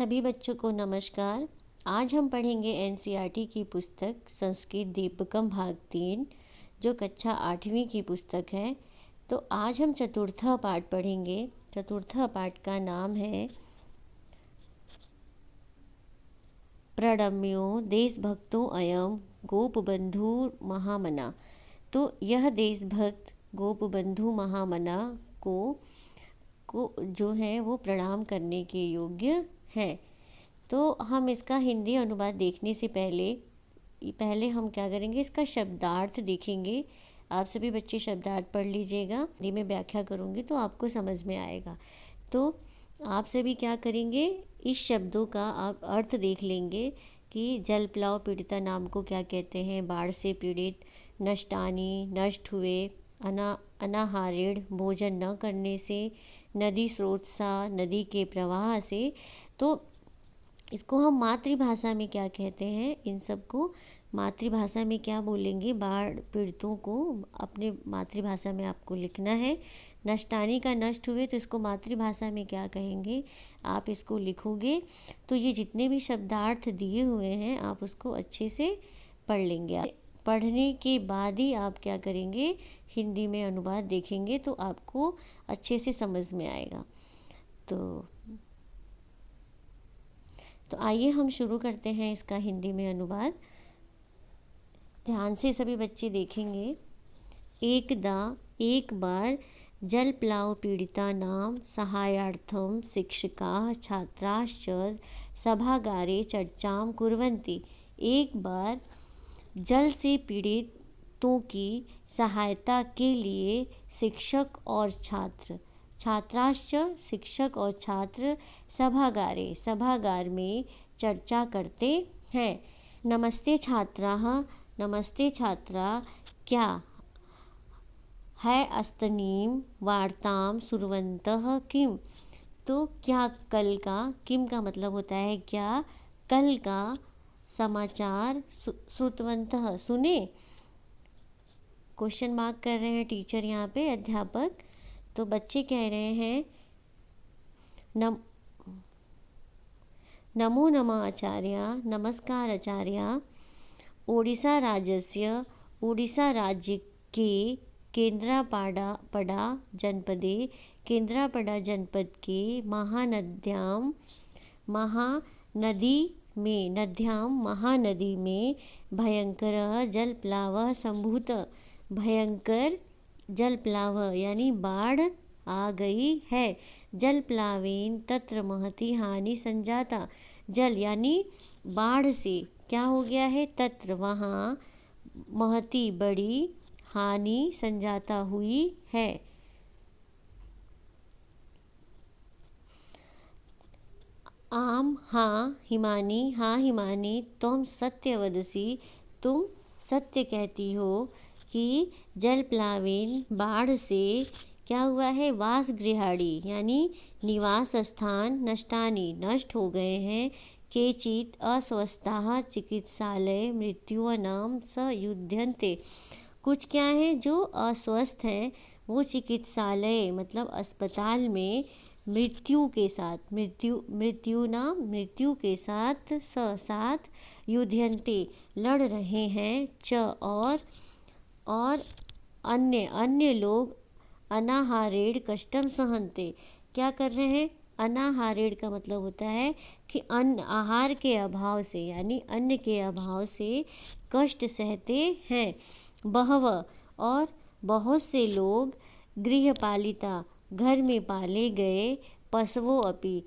सभी बच्चों को नमस्कार। आज हम पढ़ेंगे एनसीईआरटी की पुस्तक संस्कृत दीपकम भाग 3 जो कक्षा 8वीं की पुस्तक है। तो आज हम चतुर्थ पाठ पढ़ेंगे। चतुर्थ पाठ का नाम है प्रणम्यो देशभक्तो अयम गोपबंधु महामना। तो यह देशभक्त गोपबंधु महामना को जो है वो प्रणाम करने के योग्य है। तो हम इसका हिंदी अनुवाद देखने से पहले हम क्या करेंगे, इसका शब्दार्थ देखेंगे। आप सभी बच्चे शब्दार्थ पढ़ लीजिएगा, हिंदी में व्याख्या करूँगी तो आपको समझ में आएगा। तो आप सभी क्या करेंगे, इस शब्दों का आप अर्थ देख लेंगे कि जल प्लाव पीड़िता नाम को क्या कहते हैं, बाढ़ से पीड़ित, नष्टानी नष्ट हुए, अनाहारेण भोजन न करने से, नदी स्रोत सा नदी के प्रवाह से। तो इसको हम मातृभाषा में क्या कहते हैं, इन सब को मातृभाषा में क्या बोलेंगे, बाढ़ पीड़ितों को अपने मातृभाषा में आपको लिखना है। नष्टानी का नष्ट हुए तो इसको मातृभाषा में क्या कहेंगे, आप इसको लिखोगे। तो ये जितने भी शब्दार्थ दिए हुए हैं आप उसको अच्छे से पढ़ लेंगे। पढ़ने के बाद ही आप क्या करेंगे, हिंदी में अनुवाद देखेंगे तो आपको अच्छे से समझ में आएगा। तो आइए हम शुरू करते हैं इसका हिंदी में अनुवाद। ध्यान से सभी बच्चे देखेंगे। एक बार जल प्लाव पीड़िता नाम सहायार्थम शिक्षकाः छात्राश्च सभागारे चर्चां कुर्वन्ति। एक बार जल से पीड़ितों की सहायता के लिए शिक्षक और छात्राश्च शिक्षक और छात्र सभागार में चर्चा करते हैं। नमस्ते छात्राः, नमस्ते छात्रा, क्या है अस्तनीम वार्तां सुर्वन्तः किम। तो क्या कल का, किम का मतलब होता है क्या, कल का समाचार श्रुतवन्तः सुने। क्वेश्चन मार्क कर रहे हैं टीचर यहाँ पे, अध्यापक। तो बच्चे कह रहे हैं नमो नमः आचार्य, नमस्कार आचार्य। ओडिशा राज्य के केंद्रापड़ा जनपद के महानदी में भयंकर जलप्लावः संभूत। भयंकर जलप्लाव यानी बाढ़ आ गई है। जलप्लावेन तत्र महती हानि संजाता। जल यानी बाढ़ से क्या हो गया है, तत्र वहाँ, महती बड़ी, हानि संजाता हुई है। आम हाँ हिमानी तुम सत्य वदसी, तुम सत्य कहती हो कि जलप्लावेन बाढ़ से क्या हुआ है, वास गृहाणि यानी निवास स्थान, नष्टानि नष्ट हो गए हैं, केचित् अस्वस्थाः चिकित्सालय मृत्युनां स युध्यन्ते। कुछ क्या है जो अस्वस्थ हैं वो चिकित्सालय मतलब अस्पताल में मृत्यु के साथ युध्यन्ते लड़ रहे हैं, और अन्य लोग अनाहारेण कष्टम सहन्ते। क्या कर रहे हैं, अनाहारेण का मतलब होता है कि आहार के अभाव से यानी अन्न के अभाव से कष्ट सहते हैं। बहव और बहुत से लोग, गृहपालिता घर में पाले गए, पशवों अपि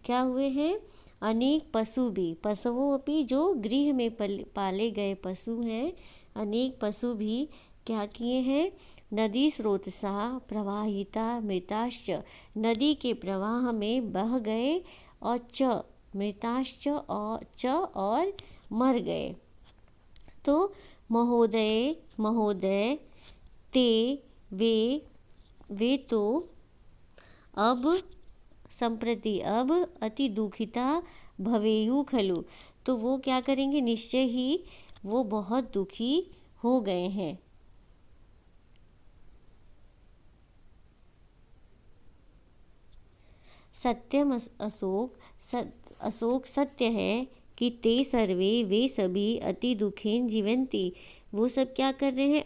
क्या हुए हैं, अनेक पशु भी, पशवों अपि जो गृह में पाले गए पशु हैं, अनेक पशु भी क्या किए हैं, नदी स्रोत सा प्रवाहिता मृताश्च, नदी के प्रवाह में बह गए, और मृताश्च और मर गए। तो महोदय ते वे तो अब संप्रति अब अति दुखिता भवेयु खलु। तो वो क्या करेंगे, निश्चय ही वो बहुत दुखी हो गए हैं। सत्यम अशोक सत्य है कि ते सर्वे वे सभी अति दुखेन जीवंती, वो सब क्या कर रहे हैं,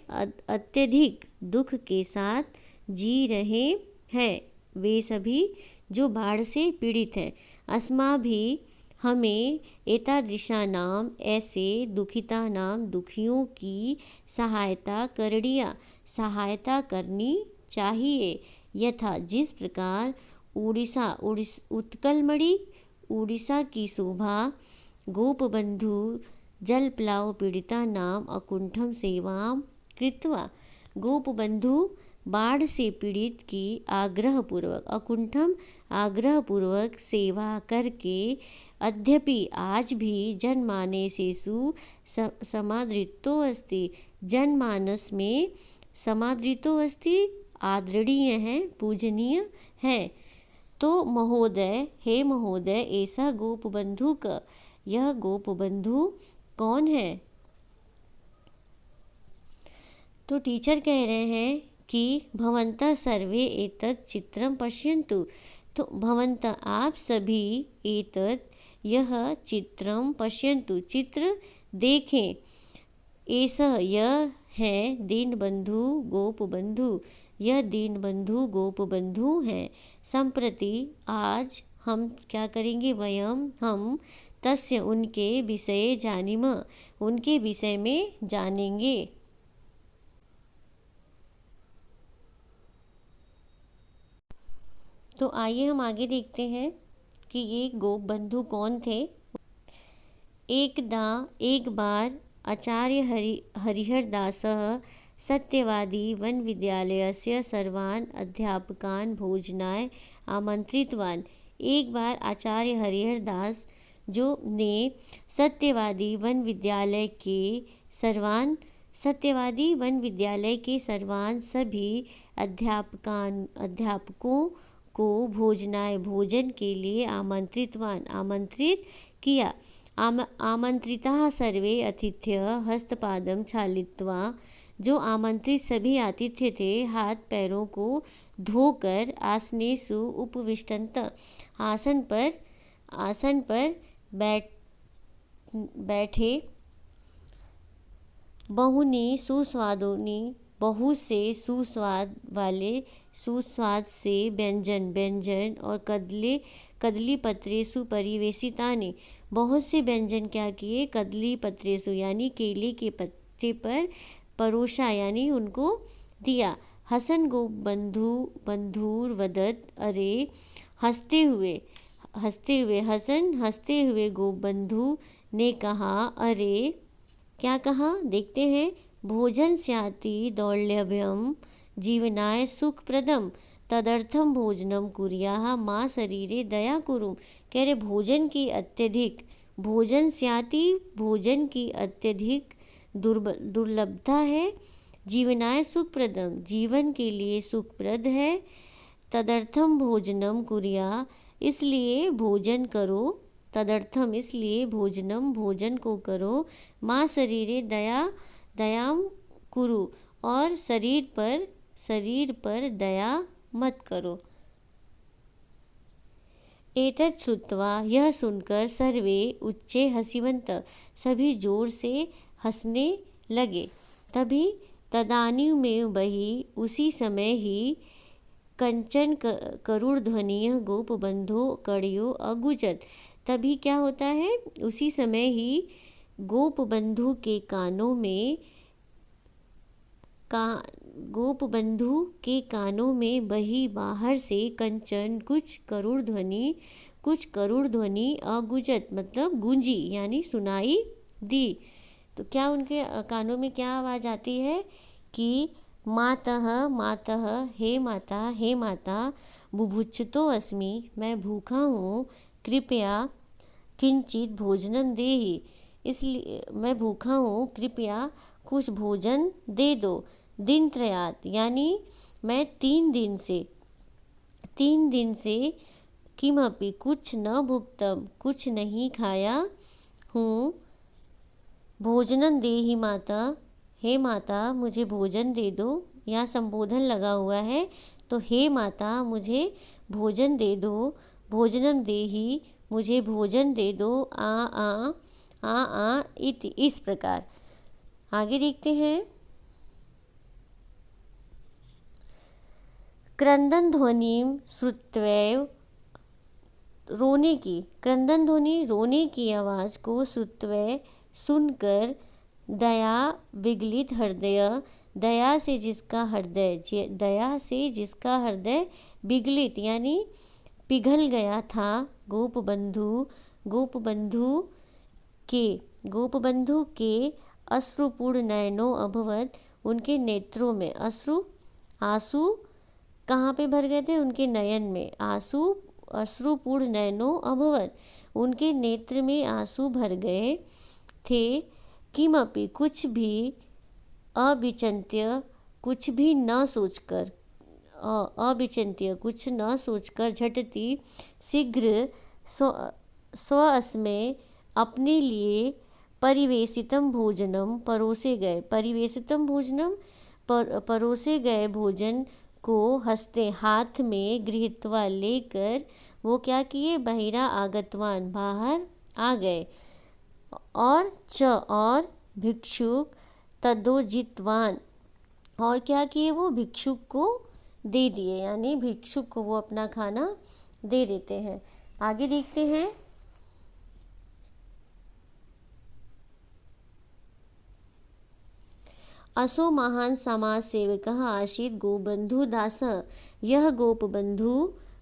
अत्यधिक दुख के साथ जी रहे हैं, वे सभी जो बाढ़ से पीड़ित हैं। अस्मा भी हमें एतादृशानाम ऐसे दुखितानाम दुखियों की सहायता करनी चाहिए। यथा जिस प्रकार उत्कलमणि उड़ीसा की शोभा गोपबंधु जलप्लाव पीड़िता नाम अकुंठम सेवाम कृत्वा, गोपबंधु बाढ़ से पीड़ित की आग्रहपूर्वक सेवा करके अद्यपि आज भी जनमानसेषु समादृतो अस्ति, जनमानस में समादृतो अस्ति, आदरणीय है, पूजनीय है। तो महोदय, हे महोदय, ऐसा गोपबंधु का, यह गोपबंधु कौन है? तो टीचर कह रहे हैं कि भवन्तः सर्वे एतत् चित्रम पश्यन्तु, तो भवन्तः आप सभी एतत् यह चित्रम पश्यन्तु, चित्र देखें, ऐसा यह है दीनबंधु गोपबंधु, यह दीनबंधु गोपबंधु हैं। संप्रति आज हम क्या करेंगे, वयम हम तस्य उनके विषय जानीम, उनके विषय में जानेंगे। तो आइए हम आगे देखते हैं कि ये गोपबंधु कौन थे। एक बार आचार्य हरिहरदासः सत्यवादी वन विद्यालयस्य सर्वान् अध्यापकान् भोजनाय आमंत्रितवान्। एक बार आचार्य हरिहरदास जो ने सत्यवादी वन विद्यालय के सर्वान् सभी अध्यापकों को भोजन के लिए आमंत्रित किया। आमंत्रिताः सर्वे अतिथ्यः हस्तपादं क्षालित्वा, जो आमंत्रित सभी आतिथ्य थे हाथ पैरों को धोकर आसनेषु उपविष्टन्त, आसन पर बैठे। बहुनी सुस्वादोनी, बहुत से सुस्वाद से व्यंजन और कदली पत्रेषु परिवेशितानि, बहुत से व्यंजन क्या किए, कदली पत्रेषु यानी केले के पत्ते पर परोसा, यानी उनको दिया। हसन गोपबंधुर वदत, अरे हंसते हुए गोपबंधु ने कहा, अरे क्या कहा, देखते हैं। भोजन स्याति दौर्लभ्यम जीवनाय सुखप्रदम, तदर्थम भोजनम कुर्याः माँ शरीरे दया कुरु। कह रहे भोजन की अत्यधिक दुर्लभता है, जीवनाय सुखप्रदम, जीवन के लिए सुखप्रद है, तदर्थम भोजनम कुर्या, इसलिए भोजन करो, तदर्थम इसलिए भोजनम भोजन को करो, माँ शरीरे दयाम कुरु, और शरीर पर दया मत करो। एतत् श्रुत्वा, यह सुनकर, सर्वे उच्चे हसिवन्त, सभी जोर से हंसने लगे। तभी तदानीमेव वही, उसी समय ही, कंचन करुणध्वनिः गोपबंधो कड़यो अगुजत, तभी क्या होता है, उसी समय ही गोपबंधु के कानों में वही बाहर से कंचन कुछ करुण ध्वनि अगुजत मतलब गूंजी, यानी सुनाई दी। तो क्या उनके कानों में क्या आवाज़ आती है कि मातः हे माता बुभुक्षितो अस्मि, मैं भूखा हूँ, कृपया किंचित भोजनम देहि, इसलिए मैं भूखा हूँ, कृपया कुछ भोजन दे दो। दिनत्रयात्, यानी मैं 3 दिन से किमपि कुछ न भुक्तम, कुछ नहीं खाया हूँ। भोजनं देहि माता, हे माता मुझे भोजन दे दो, यहाँ संबोधन लगा हुआ है, तो हे माता मुझे भोजन दे दो, भोजनम देहि, मुझे भोजन दे दो, आ आ आ आ इति, इस प्रकार। आगे देखते हैं। क्रंदन ध्वनिम श्रुत्वैव, रोने की, क्रंदन ध्वनि रोने की आवाज़ को श्रुत्वै सुनकर, दया विगलित हृदय, दया से जिसका हृदय, दया से जिसका हृदय विगलित यानी पिघल गया था, गोपबंधु, गोपबंधु के अश्रुपूर्ण नयनों अभवत, उनके नेत्रों में अश्रु, आंसू कहाँ पे भर गए थे, उनके नयन में, अश्रुपूर्ण नयनों अभवत, उनके नेत्र में आंसू भर गए थे, किमपि कुछ भी, अविचिन्त्य कुछ भी न सोचकर, अविचिन्त्य कुछ न सोचकर, झटति शीघ्र स्वस्मै अपने लिए, परिवेशितम भोजनम परोसे गए, परिवेशितम भोजनम परोसे गए भोजन को हस्ते हाथ में गृहीत्वा लेकर, वो क्या किए, बहिरा आगतवान बाहर आ गए, और भिक्षुक तदोजितवान, और क्या किए, वो भिक्षुक को दे दिए, यानी भिक्षुक को वो अपना खाना दे देते हैं। आगे देखते हैं। असो महान समाज सेवकः आसीत् गोबंधु दासः, यह गोपबंधु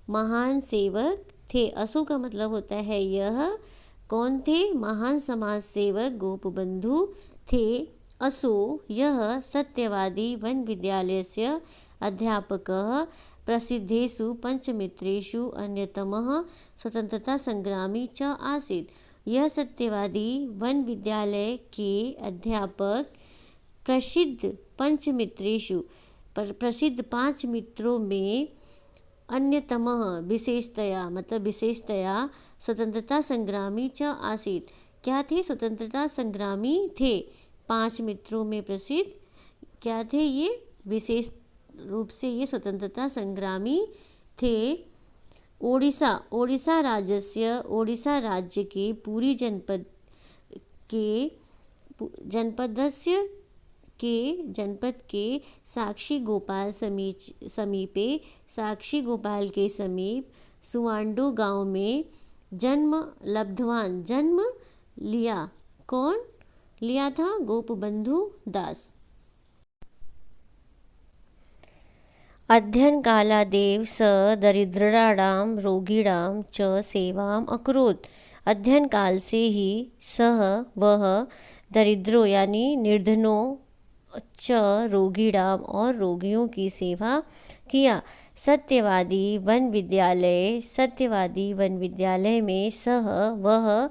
महान सेवक थे। असो का मतलब होता है यह, कौन थे, महान समाज सेवक गोपबंधु थे। असो यह सत्यवादी वन विद्यालयस्य अध्यापकः, प्रसिद्धेषु पंचमित्रेषु अन्यतमः स्वतंत्रता संग्रामी च आसीत्। यह सत्यवादी वन विद्यालय के अध्यापक प्रसिद्ध पंचमित्रेषु, प्रसिद्ध 5 मित्रों में, अन्यतमः विशेषतया, मतलब विशेषतया, स्वतंत्रता संग्रामी च आसीत्, क्या थे, स्वतंत्रता संग्रामी थे। 5 मित्रों में प्रसिद्ध क्या थे, ये विशेष रूप से ये स्वतंत्रता संग्रामी थे। ओडिशा राज्य के पूरी जनपद के साक्षी गोपाल समीपे, साक्षी गोपाल के समीप सुवांडो गांव में जन्म लिया। कौन लिया था, गोपबंधु दास। अध्ययन कालादेव स दरिद्राणां रोगिणां च सेवाम अकरोत्, अध्ययन काल से ही वह दरिद्रों यानी निर्धनों, च रोगीणाम और रोगियों की सेवा किया। सत्यवादी वन विद्यालय में वह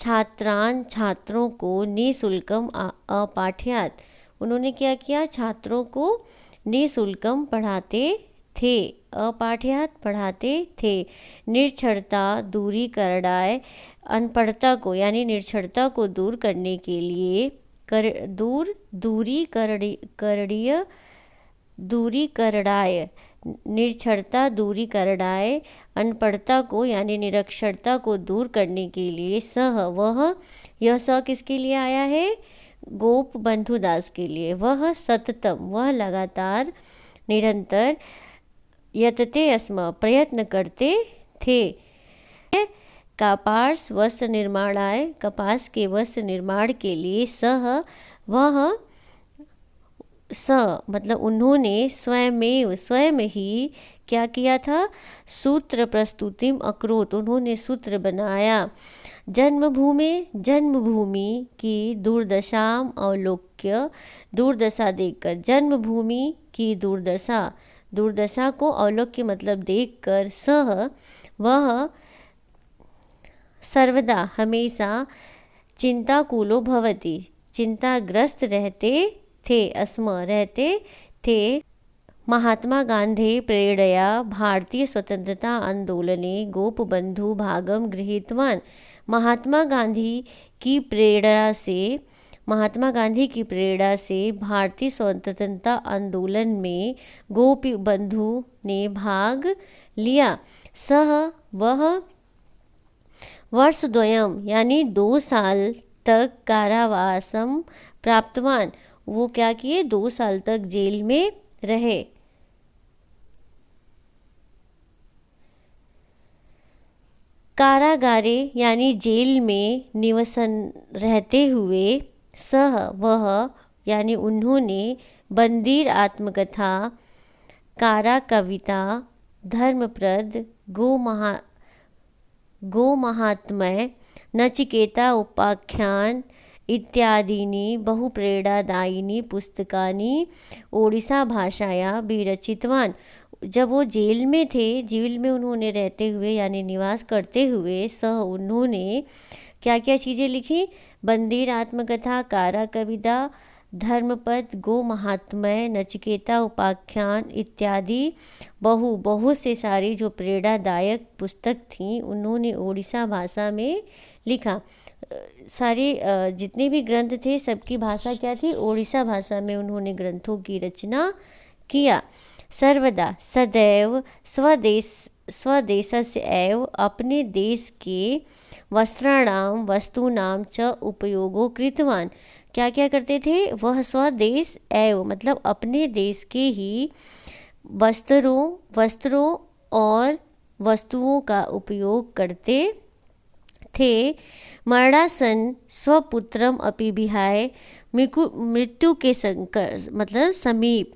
छात्रों को निःशुल्कम अपाठ्यात, उन्होंने क्या किया, छात्रों को निःशुल्कम पढ़ाते थे, अपाठ्यात पढ़ाते थे। निरक्षरता दूरी करणाय, अनपढ़ता को यानी निरक्षरता को दूर करने के लिए, निरक्षरता दूरी करणाय, अनपढ़ता को यानी निरक्षरता को दूर करने के लिए, वह, यह किसके लिए आया है, गोपबंधु दास के लिए। वह सततम, वह लगातार, निरंतर, यतते अस्म प्रयत्न करते थे, कपास वस्त्र निर्माणाय, कपास के वस्त्र निर्माण के लिए, मतलब उन्होंने स्वयं ही क्या किया था, सूत्र प्रस्तुतिम अकरोत्, उन्होंने सूत्र बनाया। जन्मभूमि की दुर्दशाम अवलोक्य, दुर्दशा देखकर, जन्मभूमि की दुर्दशा को अवलोक्य मतलब देखकर, वह सर्वदा हमेशा चिंताकुलो भवति, चिंताग्रस्त रहते थे। महात्मा गांधी प्रेरणया भारतीय स्वतंत्रता आंदोलने गोपबंधु भागम गृहीतवान। महात्मा गांधी की प्रेरणा से भारतीय स्वतंत्रता आंदोलन में गोपबंधु ने भाग लिया। सह वह वर्षद्वयं यानी 2 साल तक कारावासम प्राप्तवान, वो क्या किए, 2 साल तक जेल में रहे। कारागारे यानी जेल में निवसन रहते हुए, सह वह यानी उन्होंने, बंदीर आत्मकथा, कारा कविता, धर्मप्रद, गो महात्म्य, नचिकेता उपाख्यान इत्यादीनि बहुप्रेरणादायिनी पुस्तकानि ओडिसा भाषाया विरचितवान। जब वो जेल में थे, जेल में उन्होंने रहते हुए यानी निवास करते हुए, उन्होंने क्या क्या चीज़ें लिखी, बंदीर आत्मकथा, कारा कविता, धर्मपद, गो महात्म्य, नचिकेता उपाख्यान इत्यादि बहुत से सारी जो प्रेरणादायक पुस्तक थी उन्होंने ओडिशा भाषा में लिखा। सारे जितने भी ग्रंथ थे सबकी भाषा क्या थी, ओडिशा भाषा में उन्होंने ग्रंथों की रचना किया। सर्वदा सदैव स्वदेशस्य एव, अपने देश के वस्त्राणाम वस्तूनाम च उपयोगो कृतवान। क्या क्या करते थे वह, स्वदेश एव मतलब अपने देश के ही वस्त्रों और वस्तुओं का उपयोग करते थे। मरणासन स्वपुत्रम अपि विहाय, मृत्यु के संकट मतलब समीप,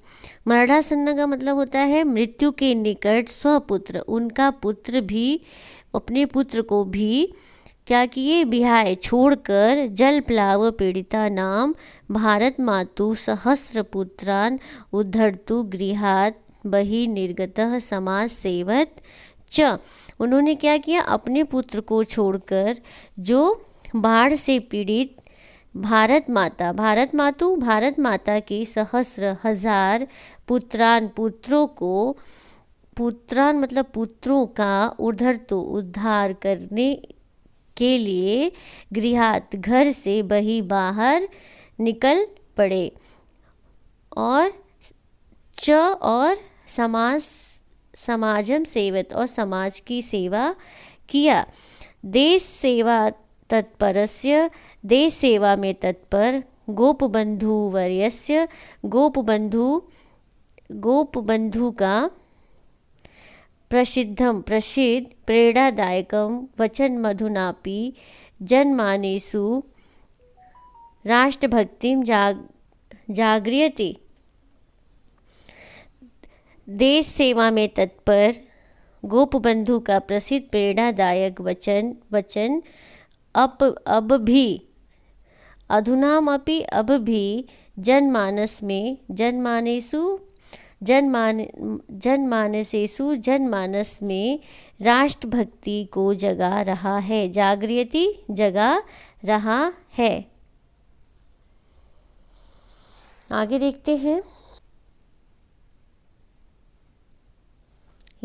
मरणासन्न का मतलब होता है मृत्यु के निकट, स्वपुत्र उनका पुत्र भी, अपने पुत्र को भी क्या किए, विहाय छोड़कर, जल प्लाव पीड़िता नाम भारत मातु सहस्र पुत्रान उद्धर्तु गृहात बहि निर्गतः समाज सेवत च। उन्होंने क्या किया, अपने पुत्र को छोड़कर जो बाढ़ से पीड़ित भारत माता के सहस्र हजार पुत्रान पुत्रान मतलब पुत्रों का, उद्धार करने के लिए, गृहात घर से बही बाहर निकल पड़े, और समाजम सेवत और समाज की सेवा किया। देश सेवा तत्परस्य, देश सेवा में तत्पर, गोपबंधु वर्यस्य, गोपबंधु का प्रसिद्ध प्रेरणादायकं वचन मधुनापि जनमानेषु राष्ट्रभक्तिं जागृयते। देश सेवा में तत्पर गोपबंधु का प्रसिद्ध प्रेरणादायक वचन अब भी, अधुनामपि अब भी, जनमानस में राष्ट्रभक्ति को जगा रहा है, जागृति जगा रहा है। आगे देखते हैं,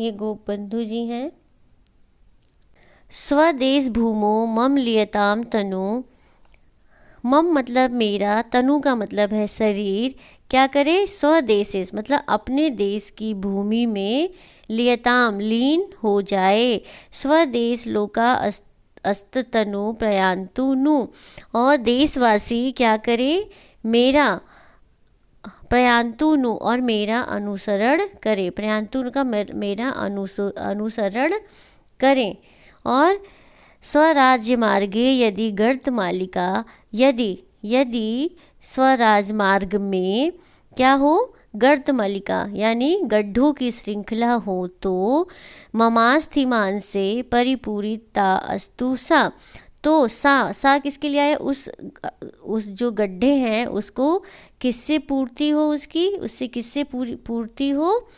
ये गोपबंधु जी हैं। स्वदेश भूमो मम लियताम तनु, मम मतलब मेरा, तनु का मतलब है शरीर, क्या करे, स्वदेश मतलब अपने देश की भूमि में, लियताम लीन हो जाए, स्वदेश लोका अस्ततनु प्रयांतु नु, और देशवासी क्या करे, मेरा प्रयांतु नु और मेरा अनुसरण करे, प्रयांतु का मेरा अनुसरण करें। और स्वराज्य मार्गे यदि गर्त मालिका, यदि स्वराज मार्ग में क्या हो, गर्त मालिका यानी गड्ढों की श्रृंखला हो तो, ममास्थिमान से परिपूरिता अस्तु सा, तो सा किसके लिए आया, उस जो गड्ढे हैं उसको किससे पूर्ति हो, उससे किससे पूर्ति हो,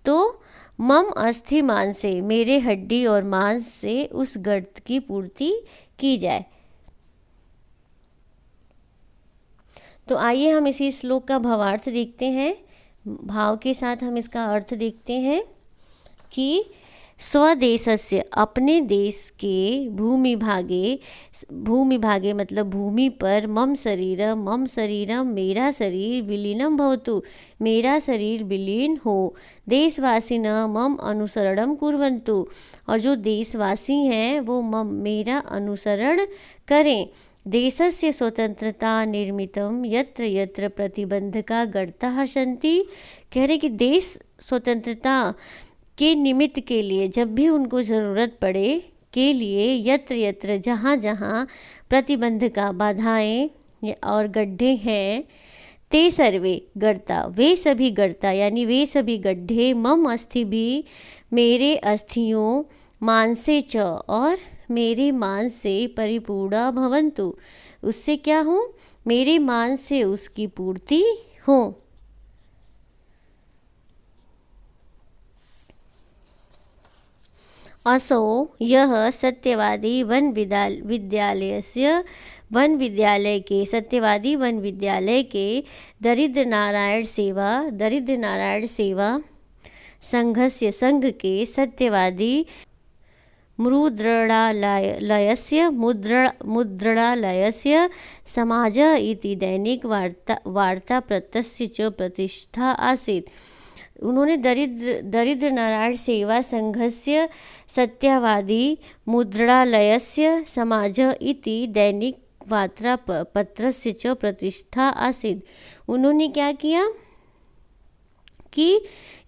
तो मम अस्थि मान से, मेरे हड्डी और मांस से उस गर्त की पूर्ति की जाए। तो आइए हम इसी श्लोक का भावार्थ देखते हैं, भाव के साथ हम इसका अर्थ देखते हैं कि स्वदेशस्य अपने देश के भूमि भागे मतलब भूमि पर मम शरीरम मेरा शरीर विलीनम भवतु मेरा शरीर विलीन हो, देशवासिनः मम अनुसरणं कुर्वन्तु और जो देशवासी हैं वो मेरा अनुसरण करें। देशस्य स्वतंत्रता निर्मितम यत्र यत्र प्रतिबंधका गर्ताः सन्ति। कह रहे कि देश स्वतंत्रता के निमित्त के लिए जब भी उनको ज़रूरत पड़े के लिए यत्र यत्र जहाँ जहाँ प्रतिबंधका बाधाएं और गड्ढे हैं, ते सर्वे गर्ता वे सभी गर्ता यानी वे सभी गड्ढे मम अस्थि भी मेरे अस्थियों मांसे च और मेरे मांस से परिपूर्णा भवन्तु उससे क्या हो, मेरे मांस से उसकी पूर्ति हो। असौ यह सत्यवादी वन विद्यालय के सत्यवादी वन विद्यालय के दरिद्र नारायण सेवा संघ के सत्यवादी मुद्रणालयस्य समाजः इति दैनिक वार्तापत्रस्य च प्रतिष्ठा आसीत्। उन्होंने दरिद्र नारायण सेवा संघस्य सत्यवादी मुद्रणालयस्य समाजः इति दैनिक वार्तापत्रस्य च प्रतिष्ठा आसीत्। उन्होंने क्या किया कि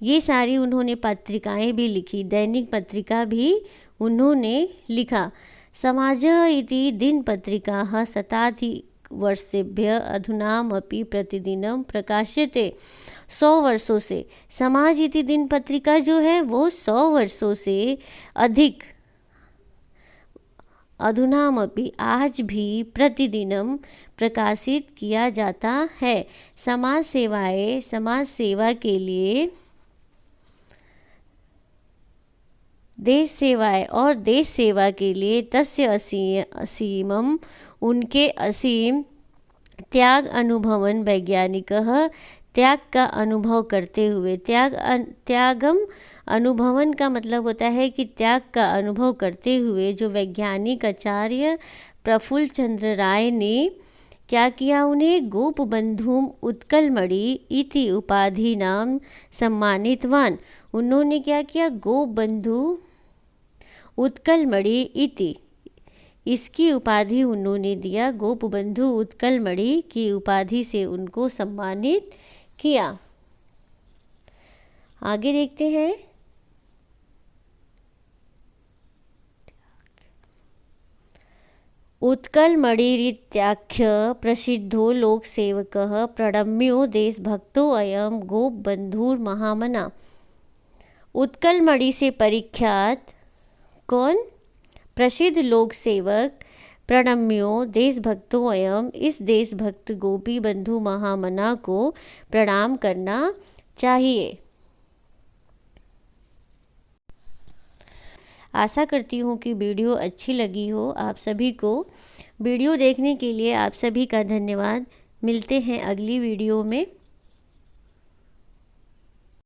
ये सारी उन्होंने पत्रिकाएं भी लिखी, दैनिक पत्रिका भी उन्होंने लिखा। समाजः इति दिनपत्रिकाः शताधिकवर्षेभ्यः अधुनामपि प्रतिदिनं प्रकाश्यते। 100 वर्षों से समाज इति दिन पत्रिका जो है वो 100 वर्षों से अधिक अधुनामपि आज भी प्रतिदिनम प्रकाशित किया जाता है। समाज सेवा के लिए देश सेवा के लिए तस्य असीमम उनके असीम त्याग अनुभवन वैज्ञानिकः त्याग का अनुभव करते हुए त्यागम अनुभवन का मतलब होता है कि त्याग का अनुभव करते हुए जो वैज्ञानिक आचार्य प्रफुल्ल चंद्र राय ने क्या किया, उन्हें गोपबंधुम उत्कलमणि इति उपाधि नाम सम्मानितवान। उन्होंने क्या किया, गोपबंधु उत्कलमणि इति इसकी उपाधि उन्होंने दिया, गोपबंधु उत्कलमणि की उपाधि से उनको सम्मानित किया। आगे देखते हैं। उत्कलमणिरित्याख्य प्रसिद्धो लोकसेवकः प्रणम्यो देशभक्तो अयम गोपबंधुर्महामना। उत्कलमणि से परिख्यात कौन, प्रसिद्ध लोक सेवक प्रणम्यो देशभक्तो अयम इस देशभक्त गोपी बंधु महामना को प्रणाम करना चाहिए। आशा करती हूँ कि वीडियो अच्छी लगी हो आप सभी को। वीडियो देखने के लिए आप सभी का धन्यवाद। मिलते हैं अगली वीडियो में।